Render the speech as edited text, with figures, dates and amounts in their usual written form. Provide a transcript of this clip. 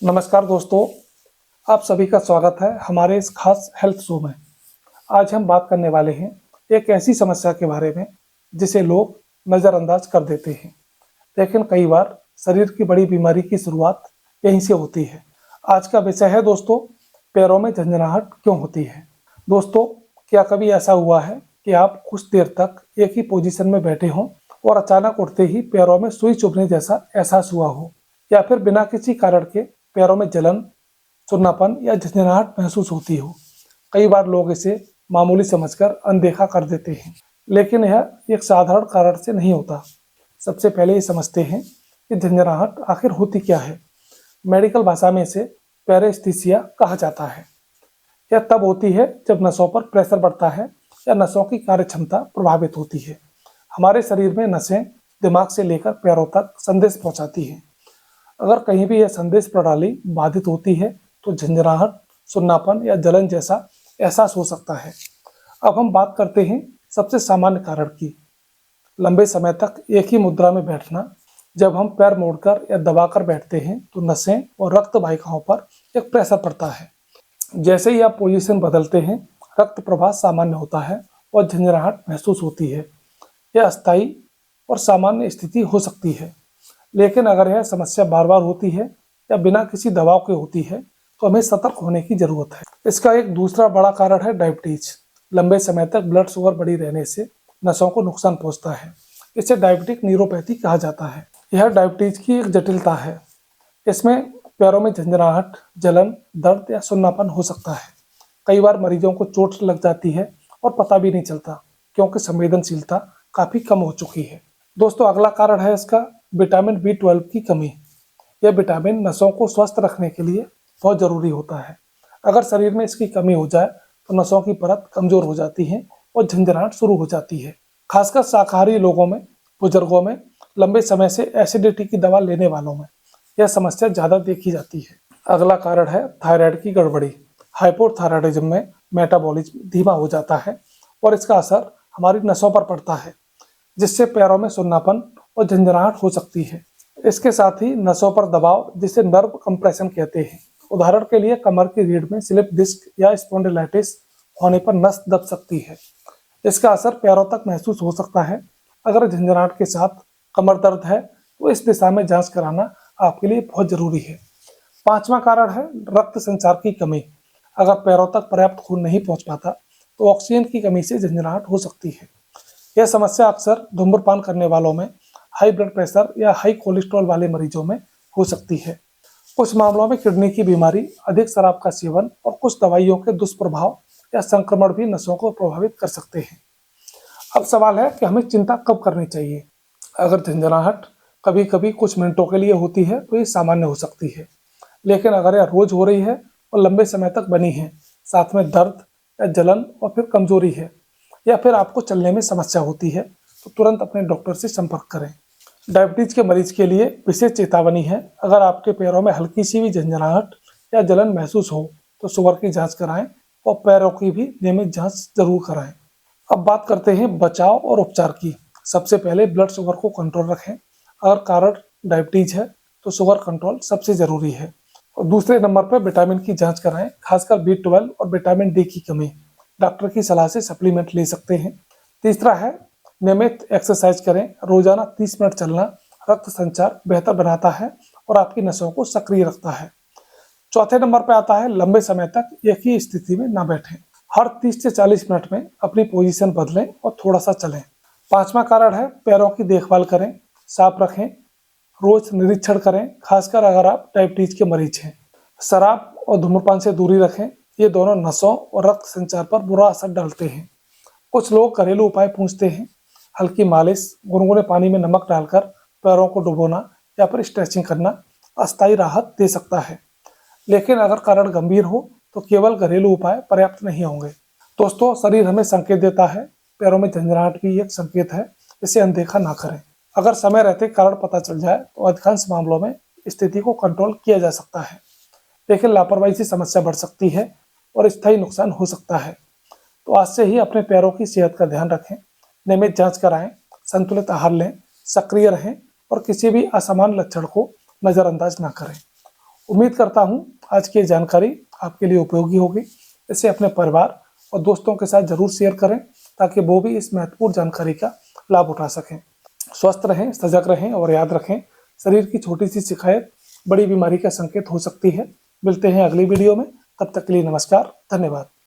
नमस्कार दोस्तों, आप सभी का स्वागत है हमारे इस खास हेल्थ शो में। आज हम बात करने वाले हैं एक ऐसी समस्या के बारे में जिसे लोग नज़रअंदाज कर देते हैं, लेकिन कई बार शरीर की बड़ी बीमारी की शुरुआत यहीं से होती है। आज का विषय है दोस्तों, पैरों में झंझनाहट क्यों होती है। दोस्तों, क्या कभी ऐसा हुआ है कि आप कुछ देर तक एक ही पोजीशन में बैठे हों और अचानक उठते ही पैरों में सुई चुभने जैसा एहसास हुआ हो, या फिर बिना किसी कारण के पैरों में जलन, सुन्नापन या झंझनाहट महसूस होती हो। कई बार लोग इसे मामूली समझकर अनदेखा कर देते हैं, लेकिन यह एक साधारण कारण से नहीं होता। सबसे पहले ये समझते हैं कि झंझनाहट आखिर होती क्या है। मेडिकल भाषा में इसे पैरेस्थीसिया कहा जाता है। यह तब होती है जब नसों पर प्रेशर बढ़ता है या नसों की कार्यक्षमता प्रभावित होती है। हमारे शरीर में नसें दिमाग से लेकर पैरों तक संदेश पहुंचाती हैं। अगर कहीं भी यह संदेश प्रणाली बाधित होती है तो झंझनाहट, सुन्नापन या जलन जैसा एहसास हो सकता है। अब हम बात करते हैं सबसे सामान्य कारण की। लंबे समय तक एक ही मुद्रा में बैठना। जब हम पैर मोड़कर या दबाकर बैठते हैं तो नसें और रक्त वाहिकाओं पर एक प्रेशर पड़ता है। जैसे ही आप पोजीशन बदलते हैं, रक्त प्रवाह सामान्य होता है और झंझनाहट महसूस होती है। यह अस्थायी और सामान्य स्थिति हो सकती है, लेकिन अगर यह समस्या बार बार होती है या बिना किसी दबाव के होती है तो हमें सतर्क होने की जरूरत है। इसका एक दूसरा बड़ा कारण है डायबिटीज। लंबे समय तक ब्लड शुगर बढ़ी रहने से नसों को नुकसान पहुंचता है। इसे डायबिटिक न्यूरोपैथी कहा जाता है। यह डायबिटीज की एक जटिलता है। इसमें पैरों में झंझनाहट, जलन, दर्द या सुन्नापन हो सकता है। कई बार मरीजों को चोट लग जाती है और पता भी नहीं चलता, क्योंकि संवेदनशीलता काफी कम हो चुकी है। दोस्तों, अगला कारण है इसका विटामिन B12 की कमी। यह विटामिन नसों को स्वस्थ रखने के लिए बहुत जरूरी होता है। अगर शरीर में इसकी कमी हो जाए तो नसों की परत कमजोर हो जाती है और झंझनाहट शुरू हो जाती है। खासकर शाकाहारी लोगों में, बुजुर्गों में, लंबे समय से एसिडिटी की दवा लेने वालों में यह समस्या ज्यादा देखी जाती है। अगला कारण है थायराइड की गड़बड़ी। हाइपोथायराइडिज्म में मेटाबॉलिज्म धीमा हो जाता है और इसका असर हमारी नसों पर पड़ता है, जिससे पैरों में सुन्नापन और झंझनाहट हो सकती है। इसके साथ ही नसों पर दबाव, जिसे नर्व कंप्रेशन कहते हैं। उदाहरण के लिए कमर की रीढ़ में स्लिप डिस्क या स्पॉन्डिलाइटिस होने पर नस दब सकती है। इसका असर पैरों तक महसूस हो सकता है। अगर झंझनाहट के साथ कमर दर्द है तो इस दिशा में जांच कराना आपके लिए बहुत जरूरी है। पांचवा कारण है रक्त संचार की कमी। अगर पैरों तक पर्याप्त खून नहीं पहुंच पाता तो ऑक्सीजन की कमी से झंझनाहट हो सकती है। यह समस्या अक्सर धूम्रपान करने वालों में, हाई ब्लड प्रेशर या हाई कोलेस्ट्रॉल वाले मरीजों में हो सकती है। कुछ मामलों में किडनी की बीमारी, अधिक शराब का सेवन और कुछ दवाइयों के दुष्प्रभाव या संक्रमण भी नसों को प्रभावित कर सकते हैं। अब सवाल है कि हमें चिंता कब करनी चाहिए। अगर झंझनाहट कभी कभी कुछ मिनटों के लिए होती है तो ये सामान्य हो सकती है, लेकिन अगर यह रोज हो रही है और लंबे समय तक बनी है, साथ में दर्द या जलन और फिर कमजोरी है, या फिर आपको चलने में समस्या होती है, तो तुरंत अपने डॉक्टर से संपर्क करें। डायबिटीज के मरीज के लिए विशेष चेतावनी है। अगर आपके पैरों में हल्की सी भी झंझनाहट या जलन महसूस हो तो शुगर की जांच कराएं और पैरों की भी नियमित जांच जरूर कराएं। अब बात करते हैं बचाव और उपचार की। सबसे पहले ब्लड शुगर को कंट्रोल रखें। अगर कारण डायबिटीज है तो शुगर कंट्रोल सबसे जरूरी है। और दूसरे नंबर पर विटामिन की जांच कराएं, खासकर B12 और विटामिन D की कमी। डॉक्टर की सलाह से सप्लीमेंट ले सकते हैं। तीसरा है नियमित एक्सरसाइज करें। रोजाना 30 मिनट चलना रक्त संचार बेहतर बनाता है और आपकी नसों को सक्रिय रखता है। चौथे नंबर पर आता है लंबे समय तक एक ही स्थिति में ना बैठें। हर 30 से 40 मिनट में अपनी पोजीशन बदलें और थोड़ा सा चलें। पांचवा कारण है पैरों की देखभाल करें, साफ रखें, रोज निरीक्षण करें, खासकर अगर आप डायबिटीज के मरीज हैं। शराब और धूम्रपान से दूरी रखें। ये दोनों नसों और रक्त संचार पर बुरा असर डालते हैं। कुछ लोग घरेलू उपाय पूछते हैं। हल्की मालिश, गुनगुने पानी में नमक डालकर पैरों को डुबोना या फिर स्ट्रेचिंग करना अस्थायी राहत दे सकता है, लेकिन अगर कारण गंभीर हो तो केवल घरेलू उपाय पर्याप्त नहीं होंगे। दोस्तों, शरीर हमें संकेत देता है। पैरों में झंझनाहट भी एक संकेत है, इसे अनदेखा ना करें। अगर समय रहते कारण पता चल जाए तो अधिकांश मामलों में स्थिति को कंट्रोल किया जा सकता है, लेकिन लापरवाही से समस्या बढ़ सकती है और स्थायी नुकसान हो सकता है। तो आज से ही अपने पैरों की सेहत का ध्यान रखें, नियमित जांच कराएं, संतुलित आहार लें, सक्रिय रहें और किसी भी असामान्य लक्षण को नजरअंदाज ना करें। उम्मीद करता हूँ आज की ये जानकारी आपके लिए उपयोगी होगी। इसे अपने परिवार और दोस्तों के साथ जरूर शेयर करें ताकि वो भी इस महत्वपूर्ण जानकारी का लाभ उठा सकें। स्वस्थ रहें, सजग रहें और याद रखें, शरीर की छोटी सी शिकायत बड़ी बीमारी का संकेत हो सकती है। मिलते हैं अगली वीडियो में, तब तक के लिए नमस्कार, धन्यवाद।